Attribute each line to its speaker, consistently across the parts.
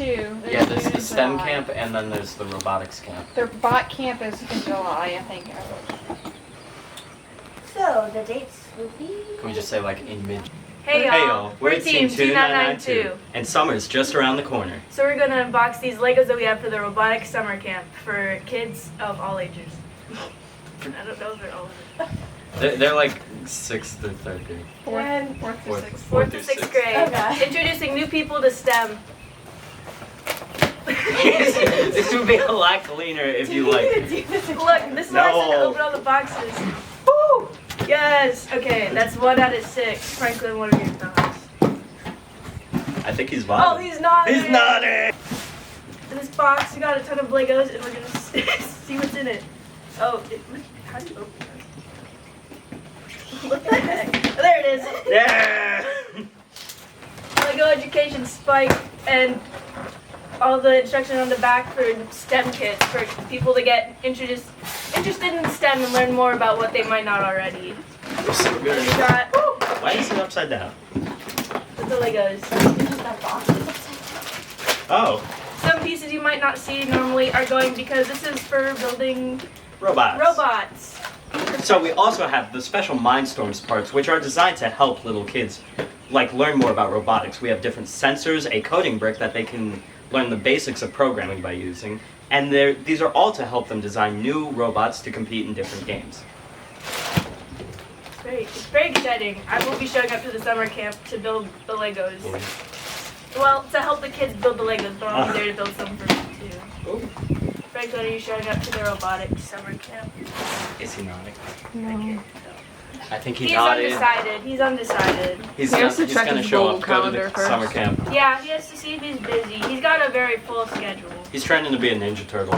Speaker 1: two.
Speaker 2: Yeah, there's the STEM camp and then there's the robotics camp.
Speaker 1: Their bot camp is in July, I think.
Speaker 3: So the dates will be.
Speaker 2: Can we just say like in mid?
Speaker 4: Hey y'all,
Speaker 2: We're
Speaker 4: Team 2992.
Speaker 2: And summer's just around the corner.
Speaker 4: So we're gonna unbox these Legos that we have for the Robotics Summer Camp for kids of all ages. I don't know if they're all of it.
Speaker 2: They're like 6th through 3rd grade.
Speaker 1: Fourth to sixth.
Speaker 4: 4th to 6th grade.
Speaker 3: Okay.
Speaker 4: Introducing new people to STEM.
Speaker 2: This would be a lot cleaner if you like.
Speaker 4: Look, this is why I said to open all the boxes. Woo! Yes! Okay, that's 1 out of 6. Franklin, what are your thoughts?
Speaker 2: I think he's
Speaker 4: Oh,
Speaker 2: nodding.
Speaker 4: he's nodding!
Speaker 2: He's nodding!
Speaker 4: In this box, we got a ton of Legos, and we're gonna see what's in it. Oh, how do you open this? What the heck? Oh, there it is.
Speaker 2: Yeah!
Speaker 4: Lego Education Spike and all the instruction on the back for STEM kits for people to get interested in STEM and learn more about what they might not already.
Speaker 2: You're so good.
Speaker 4: We got
Speaker 2: Why is it upside down?
Speaker 4: the Legos.
Speaker 2: Oh,
Speaker 4: Some pieces you might not see normally are going because this is for building
Speaker 2: robots.
Speaker 4: robots.
Speaker 2: So we also have the special Mindstorms parts, which are designed to help little kids like learn more about robotics. We have different sensors, a coding brick that they can learn the basics of programming by using, and these are all to help them design new robots to compete in different games.
Speaker 4: It's very exciting. I will be showing up to the summer camp to build the Legos. Well, to help the kids build the Legos, but I'll be there to build some for them too.
Speaker 2: Ooh.
Speaker 4: Franklin, are you showing up to the robotics summer camp?
Speaker 2: Is he nodding?
Speaker 1: No.
Speaker 2: I think he
Speaker 4: He's
Speaker 2: nodded.
Speaker 4: undecided. He's undecided.
Speaker 2: He's
Speaker 1: He has to
Speaker 2: he's
Speaker 1: check
Speaker 2: gonna
Speaker 1: his
Speaker 2: show
Speaker 1: Google
Speaker 2: up, go to the
Speaker 1: Calendar first.
Speaker 2: summer camp.
Speaker 4: Yeah, he has to see if he's busy. He's got a very full schedule.
Speaker 2: He's training to be a Ninja Turtle.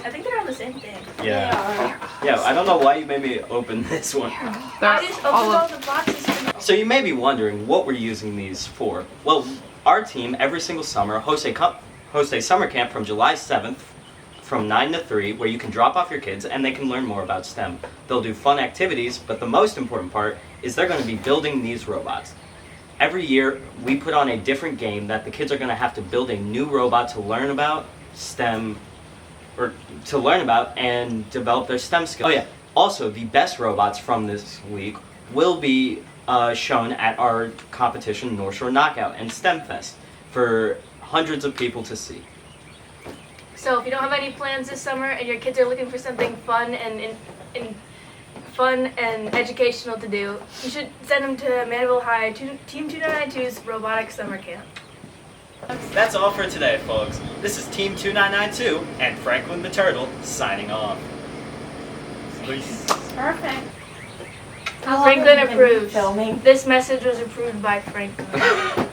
Speaker 4: I think they're all the same thing.
Speaker 2: Yeah. Yeah, I don't know why you made me open this one.
Speaker 4: I just opened all the boxes for you.
Speaker 2: So you may be wondering what we're using these for. Well, our team every single summer hosts a summer camp from July 7th from 9 to 3 where you can drop off your kids and they can learn more about STEM. They'll do fun activities, but the most important part is they're going to be building these robots. Every year we put on a different game that the kids are going to have to build a new robot to learn about STEM or to learn about and develop their STEM skills. Oh yeah, also the best robots from this week will be shown at our competition North Shore Knockout and STEM Fest for hundreds of people to see.
Speaker 4: So if you don't have any plans this summer and your kids are looking for something fun and educational to do, you should send them to Mandeville High Team 2992's Robotics Summer Camp.
Speaker 2: That's all for today, folks. This is Team 2992 and Franklin the Turtle signing off. Peace.
Speaker 3: Perfect.
Speaker 4: Franklin approves.
Speaker 3: Filming.
Speaker 4: This message was approved by Franklin.